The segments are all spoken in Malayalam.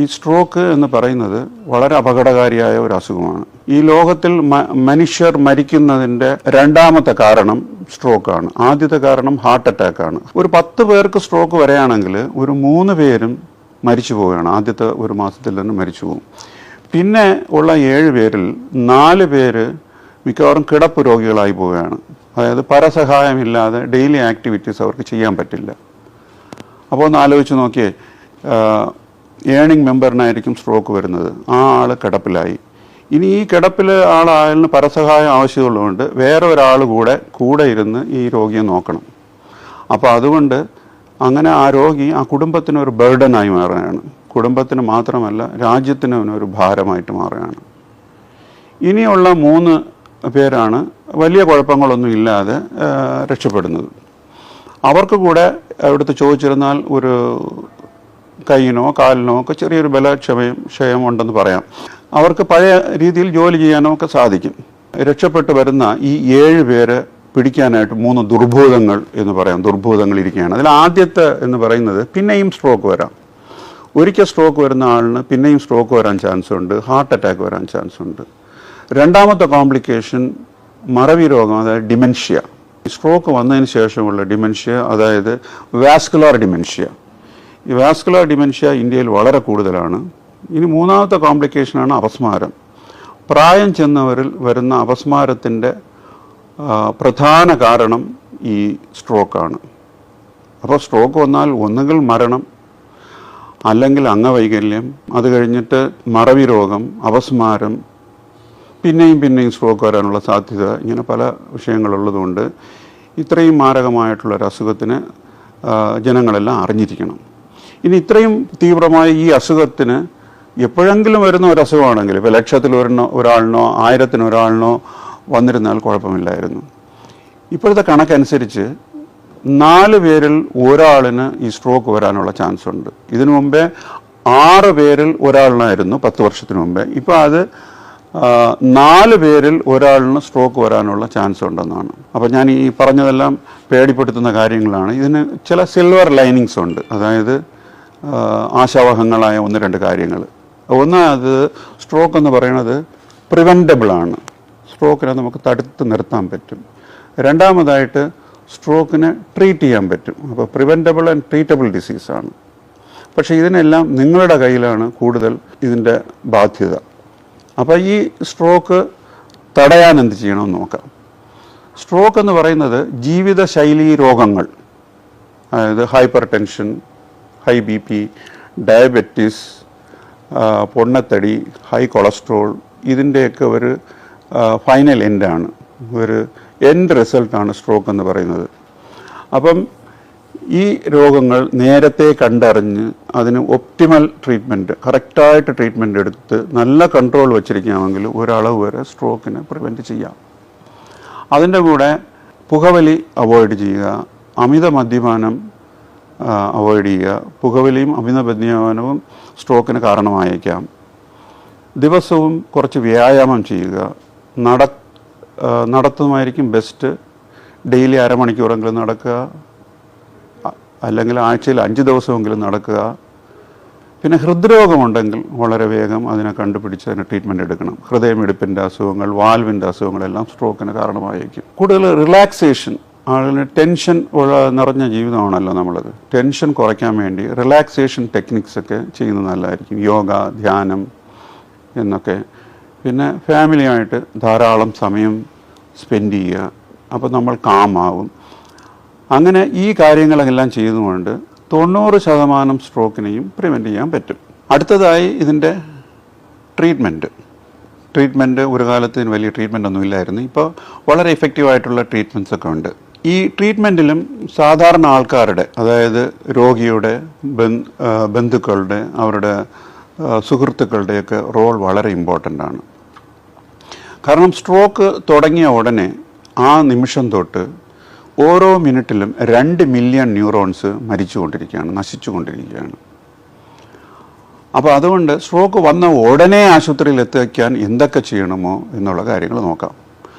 ഈ സ്ട്രോക്ക് എന്ന് പറയുന്നത് വളരെ അപകടകാരിയായ ഒരു അസുഖമാണ്. ഈ ലോകത്തിൽ മനുഷ്യർ മരിക്കുന്നതിൻ്റെ രണ്ടാമത്തെ കാരണം സ്ട്രോക്കാണ്. ആദ്യത്തെ കാരണം ഹാർട്ട് അറ്റാക്കാണ്. ഒരു 10 പേർക്ക് സ്ട്രോക്ക് വരികയാണെങ്കിൽ ഒരു 3 പേരും മരിച്ചു പോവുകയാണ്. ആദ്യത്തെ ഒരു മാസത്തിൽ തന്നെ മരിച്ചു പോകും. പിന്നെ ഉള്ള 7 പേരിൽ 4 പേര് മിക്കവാറും കിടപ്പ് രോഗികളായി പോവുകയാണ്. അതായത് പരസഹായമില്ലാതെ ഡെയിലി ആക്ടിവിറ്റീസ് അവർക്ക് ചെയ്യാൻ പറ്റില്ല. അപ്പോൾ ഒന്ന് ആലോചിച്ച് നോക്കിയേ, ഏണിംഗ് മെമ്പറിനായിരിക്കും സ്ട്രോക്ക് വരുന്നത്. ആ ആൾ കിടപ്പിലായി. ഇനി ഈ കിടപ്പിൽ ആളായാലിന് പരസഹായം ആവശ്യമുള്ളതുകൊണ്ട് വേറെ ഒരാൾ കൂടെ ഇരുന്ന് ഈ രോഗിയെ നോക്കണം. അപ്പോൾ അതുകൊണ്ട് അങ്ങനെ ആ രോഗി ആ കുടുംബത്തിന് ഒരു ബർഡനായി മാറുകയാണ്. കുടുംബത്തിന് മാത്രമല്ല രാജ്യത്തിന് ഒരു ഭാരമായിട്ട് മാറുകയാണ്. ഇനിയുള്ള 3 പേരാണ് വലിയ കുഴപ്പങ്ങളൊന്നും ഇല്ലാതെ രക്ഷപ്പെടുന്നത്. അവർക്ക് കൂടെ അവിടുത്തെ ചോദിച്ചിരുന്നാൽ ഒരു കൈയിനോ കാലിനോ ഒക്കെ ചെറിയൊരു ബലക്ഷയം ഉണ്ടെന്ന് പറയാം. അവർക്ക് പഴയ രീതിയിൽ ജോലി ചെയ്യാനോ ഒക്കെ സാധിക്കും. രക്ഷപ്പെട്ടു വരുന്ന ഈ 7 പേര് പിടിക്കാനായിട്ട് 3 ദുർഭൂതങ്ങൾ എന്ന് പറയാം, ദുർഭൂതങ്ങൾ ഇരിക്കുകയാണ്. അതിൽ ആദ്യത്തെ എന്ന് പറയുന്നത് പിന്നെയും സ്ട്രോക്ക് വരാം. ഒരിക്കൽ സ്ട്രോക്ക് വരുന്ന ആളിന് പിന്നെയും സ്ട്രോക്ക് വരാൻ ചാൻസ് ഉണ്ട്, ഹാർട്ട് അറ്റാക്ക് വരാൻ ചാൻസ് ഉണ്ട്. രണ്ടാമത്തെ കോംപ്ലിക്കേഷൻ മറവി രോഗം, അതായത് ഡിമെൻഷ്യ. സ്ട്രോക്ക് വന്നതിന് ശേഷമുള്ള ഡിമെൻഷ്യ, അതായത് വാസ്കുലർ ഡിമെൻഷ്യ. ഈ വാസ്കുലർ ഡിമെൻഷ്യ ഇന്ത്യയിൽ വളരെ കൂടുതലാണ്. ഇനി 3ാമത്തെ കോംപ്ലിക്കേഷനാണ് അപസ്മാരം. പ്രായം ചെന്നവരിൽ വരുന്ന അപസ്മാരത്തിൻ്റെ പ്രധാന കാരണം ഈ സ്ട്രോക്കാണ്. അപ്പോൾ സ്ട്രോക്ക് വന്നാൽ ഒന്നുകിൽ മരണം, അല്ലെങ്കിൽ അംഗവൈകല്യം, അത് കഴിഞ്ഞിട്ട് മറവി രോഗം, അപസ്മാരം, പിന്നെയും സ്ട്രോക്ക് വരാനുള്ള സാധ്യത, ഇങ്ങനെ പല വിഷയങ്ങളുള്ളതുകൊണ്ട് ഇത്രയും മാരകമായിട്ടുള്ളൊരു അസുഖത്തിന് ജനങ്ങളെല്ലാം അറിഞ്ഞിരിക്കണം. ഇനി ഇത്രയും തീവ്രമായ ഈ അസുഖത്തിന് എപ്പോഴെങ്കിലും വരുന്ന ഒരു അസുഖമാണെങ്കിൽ, ഇപ്പോൾ 1,00,000 ഒരാളിനോ 1000 ഒരാളിനോ വന്നിരുന്നാൽ കുഴപ്പമില്ലായിരുന്നു. ഇപ്പോഴത്തെ കണക്കനുസരിച്ച് 4 പേരിൽ ഒരാളിന് ഈ സ്ട്രോക്ക് വരാനുള്ള ചാൻസ് ഉണ്ട്. ഇതിനു മുമ്പേ 6 പേരിൽ ഒരാളിനായിരുന്നു 10 വർഷത്തിന് മുമ്പേ. ഇപ്പോൾ അത് 4 പേരിൽ ഒരാളിന് സ്ട്രോക്ക് വരാനുള്ള ചാൻസ് ഉണ്ടെന്നാണ്. അപ്പോൾ ഞാൻ ഈ പറഞ്ഞതെല്ലാം പേടിപ്പെടുത്തുന്ന കാര്യങ്ങളാണ്. ഇതിന് ചില സിൽവർ ലൈനിങ്സ് ഉണ്ട്. അതായത് ആശാവഹങ്ങളായ 1-2 കാര്യങ്ങൾ. ഒന്ന്, അത് സ്ട്രോക്ക് എന്ന് പറയുന്നത് പ്രിവെൻറ്റബിളാണ്. സ്ട്രോക്കിനെ നമുക്ക് തടുത്ത് നിർത്താൻ പറ്റും. രണ്ടാമതായിട്ട് സ്ട്രോക്കിനെ ട്രീറ്റ് ചെയ്യാൻ പറ്റും. അപ്പോൾ പ്രിവെൻറ്റബിൾ ആൻഡ് ട്രീറ്റബിൾ ഡിസീസാണ്. പക്ഷേ ഇതിനെല്ലാം നിങ്ങളുടെ കയ്യിലാണ് കൂടുതൽ ഇതിൻ്റെ ബാധ്യത. അപ്പോൾ ഈ സ്ട്രോക്ക് തടയാൻ എന്ത് ചെയ്യണമെന്ന് നോക്കാം. സ്ട്രോക്ക് എന്ന് പറയുന്നത് ജീവിതശൈലി രോഗങ്ങൾ, അതായത് hyper tension, high BP, diabetes, പൊണ്ണത്തടി, ഹൈ കൊളസ്ട്രോൾ, ഇതിൻ്റെയൊക്കെ ഒരു ഫൈനൽ എൻഡാണ്, ഒരു എൻഡ് റിസൾട്ടാണ് സ്ട്രോക്ക് എന്ന് പറയുന്നത്. അപ്പം ഈ രോഗങ്ങൾ നേരത്തെ കണ്ടറിഞ്ഞ് അതിന് ഒപ്റ്റിമൽ ട്രീറ്റ്മെൻറ്റ്, കറക്റ്റായിട്ട് ട്രീറ്റ്മെൻറ്റ് എടുത്ത് നല്ല കൺട്രോൾ വച്ചിരിക്കുകയാണെങ്കിൽ ഒരളവ് വരെ സ്ട്രോക്കിനെ പ്രിവെൻറ്റ് ചെയ്യാം. അതിൻ്റെ കൂടെ പുകവലി അവോയ്ഡ് ചെയ്യുക, അമിത മദ്യപാനം അവോയ്ഡ് ചെയ്യുക. പുകവലിയും അമിത മദ്യപാനവും സ്ട്രോക്കിന് കാരണമായേക്കാം. ദിവസവും കുറച്ച് വ്യായാമം ചെയ്യുക. നടത്തുന്നതായിരിക്കും ബെസ്റ്റ്. ഡെയിലി 1/2 മണിക്കൂറെങ്കിലും നടക്കുക, അല്ലെങ്കിൽ ആഴ്ചയിൽ 5 ദിവസമെങ്കിലും നടക്കുക. പിന്നെ ഹൃദ്രോഗമുണ്ടെങ്കിൽ വളരെ വേഗം അതിനെ കണ്ടുപിടിച്ച് അതിന് ട്രീറ്റ്മെൻറ്റ് എടുക്കണം. ഹൃദയമിടിപ്പിൻ്റെ അസുഖങ്ങൾ, വാൽവിൻ്റെ അസുഖങ്ങളെല്ലാം സ്ട്രോക്കിന് കാരണമായിരിക്കും. കൂടുതൽ റിലാക്സേഷൻ, ആളുകൾ ടെൻഷൻ നിറഞ്ഞ ജീവിതമാണല്ലോ നമ്മളത്. ടെൻഷൻ കുറയ്ക്കാൻ വേണ്ടി റിലാക്സേഷൻ ടെക്നിക്സൊക്കെ ചെയ്യുന്നത് നല്ലതായിരിക്കും. യോഗ, ധ്യാനം എന്നൊക്കെ. പിന്നെ ഫാമിലിയായിട്ട് ധാരാളം സമയം സ്പെൻഡ് ചെയ്യുക. അപ്പോൾ നമ്മൾ കാമാവും. അങ്ങനെ ഈ കാര്യങ്ങളെല്ലാം ചെയ്തുകൊണ്ട് 90% സ്ട്രോക്കിനെയും പ്രിവെൻറ്റ് ചെയ്യാൻ പറ്റും. അടുത്തതായി ഇതിൻ്റെ ട്രീറ്റ്മെൻറ്റ് ഒരു കാലത്ത് വലിയ ട്രീറ്റ്മെൻ്റ് ഒന്നും ഇല്ലായിരുന്നു. ഇപ്പോൾ വളരെ എഫക്റ്റീവായിട്ടുള്ള ട്രീറ്റ്മെൻറ്റ്സ് ഒക്കെ ഉണ്ട്. ഈ ട്രീറ്റ്മെൻറ്റിലും സാധാരണ ആൾക്കാരുടെ, അതായത് രോഗിയുടെ ബന്ധുക്കളുടെ, അവരുടെ സുഹൃത്തുക്കളുടെയൊക്കെ റോൾ വളരെ ഇമ്പോർട്ടൻ്റ് ആണ്. കാരണം സ്ട്രോക്ക് തുടങ്ങിയ ഉടനെ ആ നിമിഷം തൊട്ട് ഓരോ മിനിറ്റിലും 2 മില്യൺ ന്യൂറോൺസ് മരിച്ചുകൊണ്ടിരിക്കുകയാണ്, നശിച്ചുകൊണ്ടിരിക്കുകയാണ്. അപ്പോൾ അതുകൊണ്ട് സ്ട്രോക്ക് വന്ന ഉടനെ ആശുപത്രിയിൽ എത്തിക്കാൻ എന്തൊക്കെ ചെയ്യണമോ എന്നുള്ള കാര്യങ്ങൾ നോക്കാം.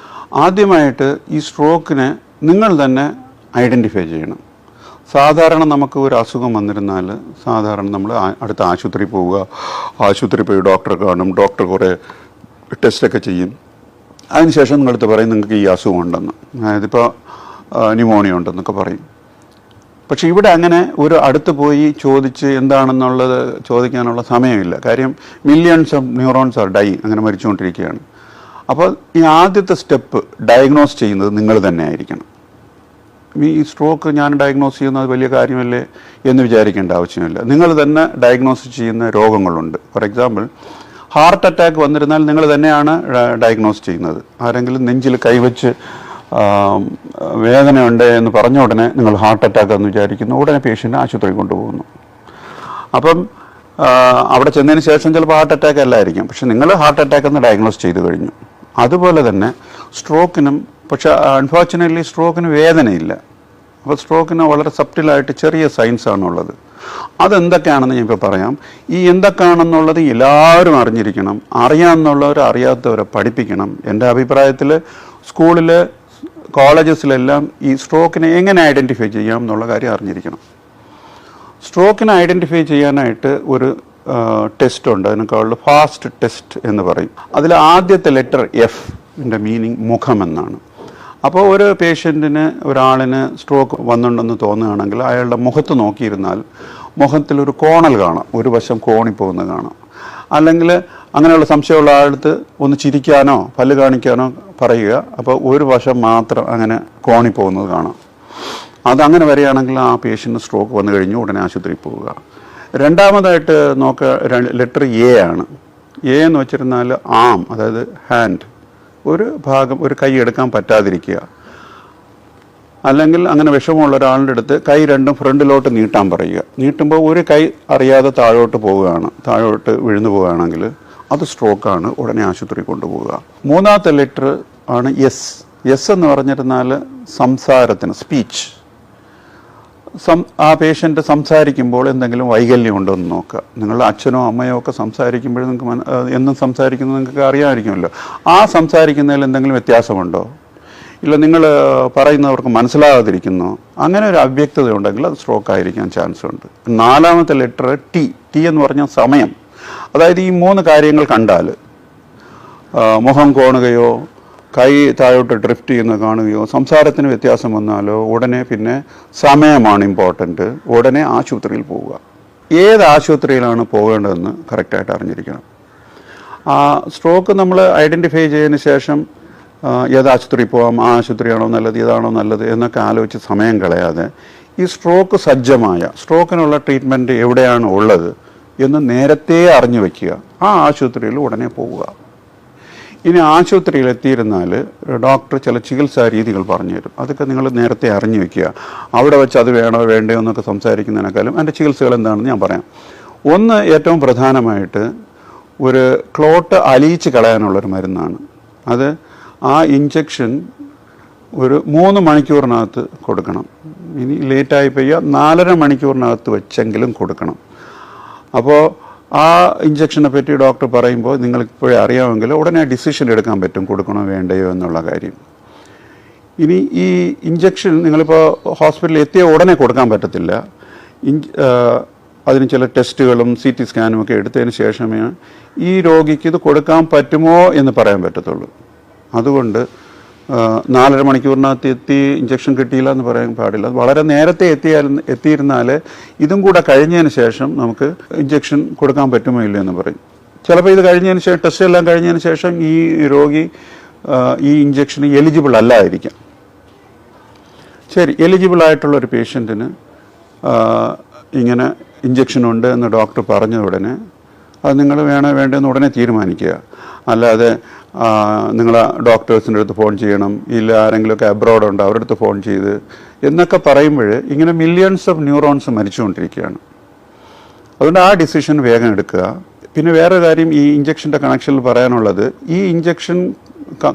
ആദ്യമായിട്ട് ഈ സ്ട്രോക്കിനെ നിങ്ങൾ തന്നെ ഐഡൻറ്റിഫൈ ചെയ്യണം. സാധാരണ നമുക്ക് ഒരു അസുഖം വന്നിരുന്നാൽ സാധാരണ നമ്മൾ അടുത്ത ആശുപത്രി പോവുക, ആശുപത്രി പോയി ഡോക്ടറെ കാണും, ഡോക്ടർ കുറേ ടെസ്റ്റൊക്കെ ചെയ്യും. അതിനുശേഷം നിങ്ങളടുത്ത് പറയും നിങ്ങൾക്ക് ഈ അസുഖം ഉണ്ടെന്ന്, അതായത് ഇപ്പോൾ ന്യൂമോണിയ ഉണ്ടെന്നൊക്കെ പറയും. പക്ഷെ ഇവിടെ അങ്ങനെ ഒരു അടുത്ത് പോയി ചോദിച്ച് എന്താണെന്നുള്ളത് ചോദിക്കാനുള്ള സമയമില്ല. കാര്യം millions of neurons are die, അങ്ങനെ മരിച്ചുകൊണ്ടിരിക്കുകയാണ്. അപ്പോൾ ഈ ആദ്യത്തെ സ്റ്റെപ്പ് ഡയഗ്നോസ് ചെയ്യുന്നത് നിങ്ങൾ തന്നെ ആയിരിക്കണം. ഈ സ്ട്രോക്ക് ഞാൻ ഡയഗ്നോസ് ചെയ്യുന്നത് വലിയ കാര്യമല്ലേ എന്ന് വിചാരിക്കേണ്ട ആവശ്യമില്ല. നിങ്ങൾ തന്നെ ഡയഗ്നോസ് ചെയ്യുന്ന രോഗങ്ങളുണ്ട്. ഫോർ എക്സാമ്പിൾ, ഹാർട്ട് അറ്റാക്ക് വന്നിരുന്നാൽ നിങ്ങൾ തന്നെയാണ് ഡയഗ്നോസ് ചെയ്യുന്നത്. ആരെങ്കിലും നെഞ്ചിൽ കൈവച്ച് വേദനയുണ്ട് എന്ന് പറഞ്ഞ ഉടനെ നിങ്ങൾ ഹാർട്ട് അറ്റാക്ക് എന്ന് വിചാരിക്കുന്നു, ഉടനെ പേഷ്യൻ്റ് ആശുപത്രി കൊണ്ടുപോകുന്നു. അപ്പം അവിടെ ചെന്നതിന് ശേഷം ചിലപ്പോൾ ഹാർട്ട് അറ്റാക്ക് അല്ലായിരിക്കും, പക്ഷെ നിങ്ങൾ ഹാർട്ട് അറ്റാക്ക് എന്ന് ഡയഗ്നോസ് ചെയ്ത് കഴിഞ്ഞു. അതുപോലെ തന്നെ സ്ട്രോക്കിനും, പക്ഷെ അൺഫോർച്ചുനേറ്റ്ലി സ്ട്രോക്കിന് വേദനയില്ല. അപ്പോൾ സ്ട്രോക്കിന് വളരെ സബ്റ്റിലായിട്ട് ചെറിയ സയൻസാണുള്ളത്. അതെന്തൊക്കെയാണെന്ന് ഞാൻ ഇപ്പോൾ പറയാം. ഈ എന്തൊക്കെയാണെന്നുള്ളത് എല്ലാവരും അറിഞ്ഞിരിക്കണം. അറിയാമെന്നുള്ളവർ അറിയാത്തവരെ പഠിപ്പിക്കണം. എൻ്റെ അഭിപ്രായത്തിൽ സ്കൂളിൽ, കോളേജസിലെല്ലാം ഈ സ്ട്രോക്കിനെ എങ്ങനെ ഐഡൻറ്റിഫൈ ചെയ്യാം എന്നുള്ള കാര്യം അറിഞ്ഞിരിക്കണം. സ്ട്രോക്കിനെ ഐഡൻറ്റിഫൈ ചെയ്യാനായിട്ട് ഒരു ടെസ്റ്റ് ഉണ്ട്, അതിനേക്കാളുള്ള ഫാസ്റ്റ് ടെസ്റ്റ് എന്ന് പറയും. അതിൽ ആദ്യത്തെ ലെറ്റർ എഫിൻ്റെ മീനിങ് മുഖമെന്നാണ്. അപ്പോൾ ഒരു പേഷ്യൻറ്റിന്, ഒരാളിന് സ്ട്രോക്ക് വന്നിട്ടുണ്ടെന്ന് തോന്നുകയാണെങ്കിൽ അയാളുടെ മുഖത്ത് നോക്കിയിരുന്നാൽ മുഖത്തിലൊരു കോണൽ കാണാം, ഒരു വശം കോണിപ്പോകുന്നത് കാണാം. അല്ലെങ്കിൽ അങ്ങനെയുള്ള സംശയമുള്ള ആളടുത്ത് ഒന്ന് ചിരിക്കാനോ പല്ല് കാണിക്കാനോ പറയുക, അപ്പോൾ ഒരു വശം മാത്രം അങ്ങനെ കോണിപ്പോകുന്നത് കാണാം. അതങ്ങനെ വരികയാണെങ്കിൽ ആ പേഷ്യൻറ്റ് സ്ട്രോക്ക് വന്നു കഴിഞ്ഞു, ഉടനെ ആശുപത്രിയിൽ പോവുക. രണ്ടാമതായിട്ട് ലെറ്റർ എ ആണ്. എ എന്ന് വെച്ചിരുന്നാൽ ആം, അതായത് ഹാൻഡ്, ഒരു ഭാഗം, ഒരു കൈ എടുക്കാൻ പറ്റാതിരിക്കുക. അല്ലെങ്കിൽ അങ്ങനെ വിഷമമുള്ള ഒരാളുടെ അടുത്ത് കൈ രണ്ടും ഫ്രണ്ടിലോട്ട് നീട്ടാൻ പറയുക. നീട്ടുമ്പോൾ ഒരു കൈ അറിയാതെ താഴോട്ട് പോവുകയാണ്, താഴോട്ട് വീഴുന്നു പോവുകയാണെങ്കിൽ അത് സ്ട്രോക്കാണ്, ഉടനെ ആശുപത്രി കൊണ്ടുപോവുക. മൂന്നാമത്തെ ലെറ്റർ ആണ് എസ്. എസ് എന്ന് പറഞ്ഞിരുന്നാൽ സംസാരത്തിന്, സ്പീച്ച്. ആ പേഷ്യൻ്റ് സംസാരിക്കുമ്പോൾ എന്തെങ്കിലും വൈകല്യം ഉണ്ടോ എന്ന് നോക്കുക. നിങ്ങളുടെ അച്ഛനോ അമ്മയോ ഒക്കെ സംസാരിക്കുമ്പോൾ നിങ്ങൾക്ക് എന്നും സംസാരിക്കുന്നത് നിങ്ങൾക്ക് അറിയാമായിരിക്കുമല്ലോ. ആ സംസാരിക്കുന്നതിൽ എന്തെങ്കിലും വ്യത്യാസമുണ്ടോ, ഇല്ല നിങ്ങൾ പറയുന്നവർക്ക് മനസ്സിലാകാതിരിക്കുന്നോ, അങ്ങനെ ഒരു അവ്യക്തത ഉണ്ടെങ്കിൽ അത് സ്ട്രോക്ക് ആയിരിക്കാൻ ചാൻസ് ഉണ്ട്. നാലാമത്തെ ലെറ്റർ ടി. ടി എന്ന് പറഞ്ഞാൽ സമയം. അതായത് ഈ മൂന്ന് കാര്യങ്ങൾ കണ്ടാൽ, മുഖം കോണുകയോ കൈ താഴോട്ട് ഡ്രിഫ്റ്റ് ചെയ്യുന്നത് കാണുകയോ സംസാരത്തിന് വ്യത്യാസം വന്നാലോ ഉടനെ പിന്നെ സമയമാണ് ഇമ്പോർട്ടൻറ്റ്, ഉടനെ ആശുപത്രിയിൽ പോവുക. ഏത് ആശുപത്രിയിലാണ് പോകേണ്ടതെന്ന് കറക്റ്റായിട്ട് അറിഞ്ഞിരിക്കണം. സ്ട്രോക്ക് നമ്മൾ ഐഡൻറ്റിഫൈ ചെയ്തതിന് ശേഷം ഏത് ആശുപത്രിയിൽ പോകാം, ആ ആശുപത്രിയാണോ നല്ലത്, ഇതാണോ നല്ലത് എന്നൊക്കെ ആലോചിച്ച് സമയം കളയാതെ ഈ സ്ട്രോക്ക് സജ്ജമായ, സ്ട്രോക്കിനുള്ള ട്രീറ്റ്മെൻറ്റ് എവിടെയാണ് ഉള്ളത് എന്ന് നേരത്തെ അറിഞ്ഞു വയ്ക്കുക. ആ ആശുപത്രിയിൽ ഉടനെ പോവുക. ഇനി ആശുപത്രിയിൽ എത്തിയിരുന്നാൽ ഡോക്ടർ ചില ചികിത്സാ രീതികൾ പറഞ്ഞു തരും. അതൊക്കെ നിങ്ങൾ നേരത്തെ അറിഞ്ഞു വയ്ക്കുക. അവിടെ വെച്ച് അത് വേണോ വേണ്ടയോ എന്നൊക്കെ സംസാരിക്കുന്നതിനേക്കാളും അതിൻ്റെ ചികിത്സകൾ എന്താണെന്ന് ഞാൻ പറയാം. ഒന്ന്, ഏറ്റവും പ്രധാനമായിട്ട് ഒരു ക്ലോട്ട് അലിയിച്ച് കളയാനുള്ളൊരു മരുന്നാണ്. അത് ആ ഇഞ്ചക്ഷൻ ഒരു 3 മണിക്കൂറിനകത്ത് കൊടുക്കണം. ഇനി ലേറ്റായി പെയ്യുക 4.5 മണിക്കൂറിനകത്ത് വെച്ചെങ്കിലും കൊടുക്കണം. അപ്പോൾ ആ ഇഞ്ചക്ഷനെ പറ്റി ഡോക്ടർ പറയുമ്പോൾ നിങ്ങൾക്കിപ്പോഴേ അറിയാമെങ്കിൽ ഉടനെ ഡിസിഷൻ എടുക്കാൻ പറ്റും, കൊടുക്കണോ വേണ്ടയോ എന്നുള്ള കാര്യം. ഇനി ഈ ഇഞ്ചക്ഷൻ നിങ്ങളിപ്പോൾ ഹോസ്പിറ്റലിൽ എത്തിയ ഉടനെ കൊടുക്കാൻ പറ്റത്തില്ല. അതിന് ചില ടെസ്റ്റുകളും CT സ്കാനും ഒക്കെ എടുത്തതിന് ശേഷമേ ഈ രോഗിക്ക് ഇത് കൊടുക്കാൻ പറ്റുമോ എന്ന് പറയാൻ പറ്റത്തുള്ളൂ. അതുകൊണ്ട് 4.5 മണിക്കൂറിനകത്ത് എത്തി ഇഞ്ചക്ഷൻ കിട്ടിയില്ല എന്ന് പറയാൻ പാടില്ല. വളരെ നേരത്തെ എത്തിയിരുന്നാൽ ഇതും കൂടെ കഴിഞ്ഞതിന് ശേഷം നമുക്ക് ഇഞ്ചക്ഷൻ കൊടുക്കാൻ പറ്റുമോ ഇല്ല എന്ന് പറയും. ചിലപ്പോൾ ഇത് കഴിഞ്ഞതിന് ശേഷം, ടെസ്റ്റ് എല്ലാം കഴിഞ്ഞതിന് ശേഷം ഈ രോഗി ഈ ഇഞ്ചക്ഷന് എലിജിബിൾ അല്ലായിരിക്കാം. ശരി, എലിജിബിൾ ആയിട്ടുള്ള ഒരു പേഷ്യൻറ്റിന് ഇങ്ങനെ ഇഞ്ചക്ഷൻ ഉണ്ട് എന്ന് ഡോക്ടർ പറഞ്ഞ ഉടനെ അത് നിങ്ങൾ വേണോ വേണ്ടെന്ന് ഉടനെ തീരുമാനിക്കുക. അല്ലാതെ നിങ്ങൾ ഡോക്ടേഴ്സിൻ്റെ അടുത്ത് ഫോൺ ചെയ്യണം, ഇല്ല ആരെങ്കിലുമൊക്കെ അബ്രോഡ് ഉണ്ട് അവരുടെ അടുത്ത് ഫോൺ ചെയ്ത് എന്നൊക്കെ പറയുമ്പോൾ ഇങ്ങനെ മില്യൺസ് ഓഫ് ന്യൂറോൺസ് മരിച്ചുകൊണ്ടിരിക്കുകയാണ്. അതുകൊണ്ട് ആ ഡിസിഷൻ വേഗം എടുക്കുക. പിന്നെ വേറെ കാര്യം ഈ ഇഞ്ചക്ഷൻ്റെ കണക്ഷനിൽ പറയാനുള്ളത്, ഈ ഇഞ്ചക്ഷൻ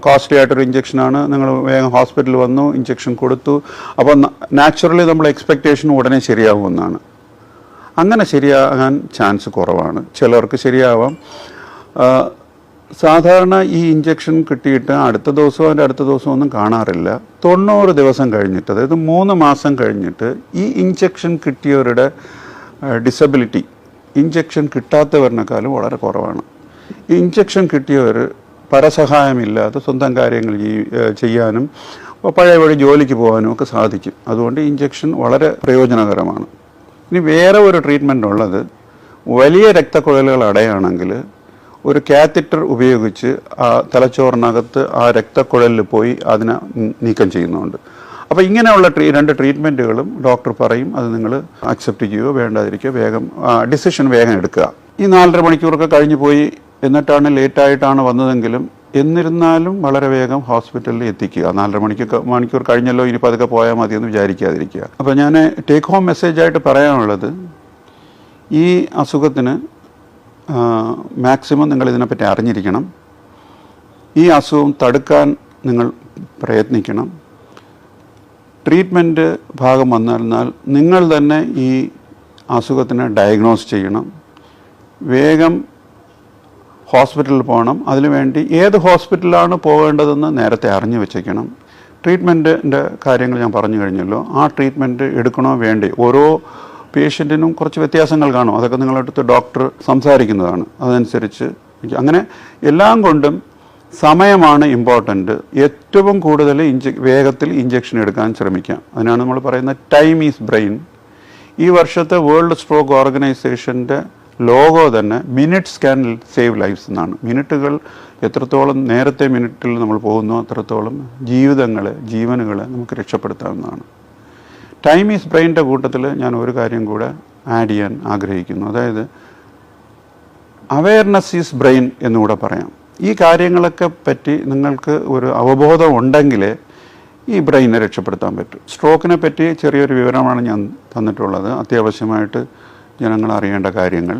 കോസ്റ്റ്ലി ആയിട്ടൊരു ഇഞ്ചക്ഷനാണ്. നിങ്ങൾ വേഗം ഹോസ്പിറ്റലിൽ വന്നു, ഇഞ്ചക്ഷൻ കൊടുത്തു, അപ്പോൾ നാച്ചുറലി നമ്മൾ എക്സ്പെക്റ്റേഷൻ ഉടനെ ശരിയാവുമെന്നാണ്. അങ്ങനെ ശരിയാകാൻ ചാൻസ് കുറവാണ്. ചിലർക്ക് ശരിയാവാം. സാധാരണ ഈ ഇഞ്ചക്ഷൻ കിട്ടിയിട്ട് അടുത്ത ദിവസമോ അതിൻ്റെ അടുത്ത ദിവസമോ ഒന്നും കാണാറില്ല. 90 ദിവസം കഴിഞ്ഞിട്ട്, അതായത് 3 മാസം കഴിഞ്ഞിട്ട് ഈ ഇഞ്ചക്ഷൻ കിട്ടിയവരുടെ ഡിസബിലിറ്റി ഇഞ്ചക്ഷൻ കിട്ടാത്തവരിനേക്കാളും വളരെ കുറവാണ്. ഈ ഇഞ്ചക്ഷൻ കിട്ടിയവർ പരസഹായമില്ലാതെ സ്വന്തം കാര്യങ്ങൾ ചെയ്യാനും പഴയ വഴി ജോലിക്ക് പോകാനും ഒക്കെ സാധിക്കും. അതുകൊണ്ട് ഇഞ്ചക്ഷൻ വളരെ പ്രയോജനകരമാണ്. ഇനി വേറെ ഒരു ട്രീറ്റ്മെൻ്റ് ഉള്ളത്, വലിയ രക്തക്കുഴലുകൾ അടയാണെങ്കിൽ ഒരു കാത്തറ്റർ ഉപയോഗിച്ച് ആ തലച്ചോറിനകത്ത് ആ രക്തക്കുഴലിൽ പോയി അതിനെ നീക്കം ചെയ്യുന്നുണ്ട്. അപ്പോൾ ഇങ്ങനെയുള്ള 2 ട്രീറ്റ്മെൻറ്റുകളും ഡോക്ടർ പറയും. അത് നിങ്ങൾ അക്സെപ്റ്റ് ചെയ്യുകയോ വേണ്ടാതിരിക്കുകയോ വേഗം ഡിസിഷൻ വേഗം എടുക്കുക. ഈ 4.5 മണിക്കൂറൊക്കെ കഴിഞ്ഞ് പോയി എന്നിട്ടാണ് ലേറ്റായിട്ടാണ് വന്നതെങ്കിലും എന്നിരുന്നാലും വളരെ വേഗം ഹോസ്പിറ്റലിൽ എത്തിക്കുക. 4.5 മണിക്കൂർ കഴിഞ്ഞല്ലോ, ഇനി പതുക്കെ പോയാൽ മതിയെന്ന് വിചാരിക്കാതിരിക്കുക. അപ്പോൾ ഞാൻ ടേക്ക് ഹോം മെസ്സേജായിട്ട് പറയാനുള്ളത്, ഈ അസുഖത്തിന് മാക്സിമം നിങ്ങൾ ഇതിനെപ്പറ്റി അറിഞ്ഞിരിക്കണം. ഈ അസുഖം തടുക്കാൻ നിങ്ങൾ പ്രയത്നിക്കണം. ട്രീറ്റ്മെൻറ്റ് ഭാഗം വന്നാൽ നിങ്ങൾ തന്നെ ഈ അസുഖത്തിനെ ഡയഗ്നോസ് ചെയ്യണം. വേഗം ഹോസ്പിറ്റലിൽ പോകണം. അതിനുവേണ്ടി ഏത് ഹോസ്പിറ്റലിലാണ് പോകേണ്ടതെന്ന് നേരത്തെ അറിഞ്ഞു വെച്ചേക്കണം. ട്രീറ്റ്മെൻറ്റിൻ്റെ കാര്യങ്ങൾ ഞാൻ പറഞ്ഞു കഴിഞ്ഞല്ലോ. ആ ട്രീറ്റ്മെൻറ്റ് എടുക്കണോ വേണ്ടേ, ഓരോ പേഷ്യൻറ്റിനും കുറച്ച് വ്യത്യാസങ്ങൾ കാണും. അതൊക്കെ നിങ്ങളടുത്ത് ഡോക്ടർ സംസാരിക്കുന്നതാണ്. അതനുസരിച്ച് അങ്ങനെ എല്ലാം കൊണ്ടും സമയമാണ് ഇമ്പോർട്ടൻറ്റ്. ഏറ്റവും കൂടുതൽ വേഗത്തിൽ ഇഞ്ചക്ഷൻ എടുക്കാൻ ശ്രമിക്കാം. അതിനാണ് നമ്മൾ പറയുന്നത് ടൈം ഈസ് ബ്രെയിൻ. ഈ വർഷത്തെ വേൾഡ് സ്ട്രോക്ക് ഓർഗനൈസേഷൻ്റെ ലോഗോ തന്നെ മിനിറ്റ്സ് ക്യാൻ സേവ് ലൈഫ്സ് എന്നാണ്. മിനിറ്റുകൾ എത്രത്തോളം നേരത്തെ മിനിറ്റിൽ നമ്മൾ പോകുന്നു അത്രത്തോളം ജീവനുകളെ നമുക്ക് രക്ഷപ്പെടുത്താവുന്നതാണ്. ടൈം ഈസ് ബ്രെയിൻ്റെ കൂട്ടത്തിൽ ഞാൻ ഒരു കാര്യം കൂടെ ആഡ് ചെയ്യാൻ ആഗ്രഹിക്കുന്നു. അതായത് അവയർനെസ് ഈസ് ബ്രെയിൻ എന്നുകൂടെ പറയാം. ഈ കാര്യങ്ങളൊക്കെ പറ്റി നിങ്ങൾക്ക് ഒരു അവബോധം ഉണ്ടെങ്കിൽ ഈ ബ്രെയിനെ രക്ഷപ്പെടുത്താൻ പറ്റും. സ്ട്രോക്കിനെ പറ്റി ചെറിയൊരു വിവരമാണ് ഞാൻ തന്നിട്ടുള്ളത്. അത്യാവശ്യമായിട്ട് ജനങ്ങൾ അറിയേണ്ട കാര്യങ്ങൾ.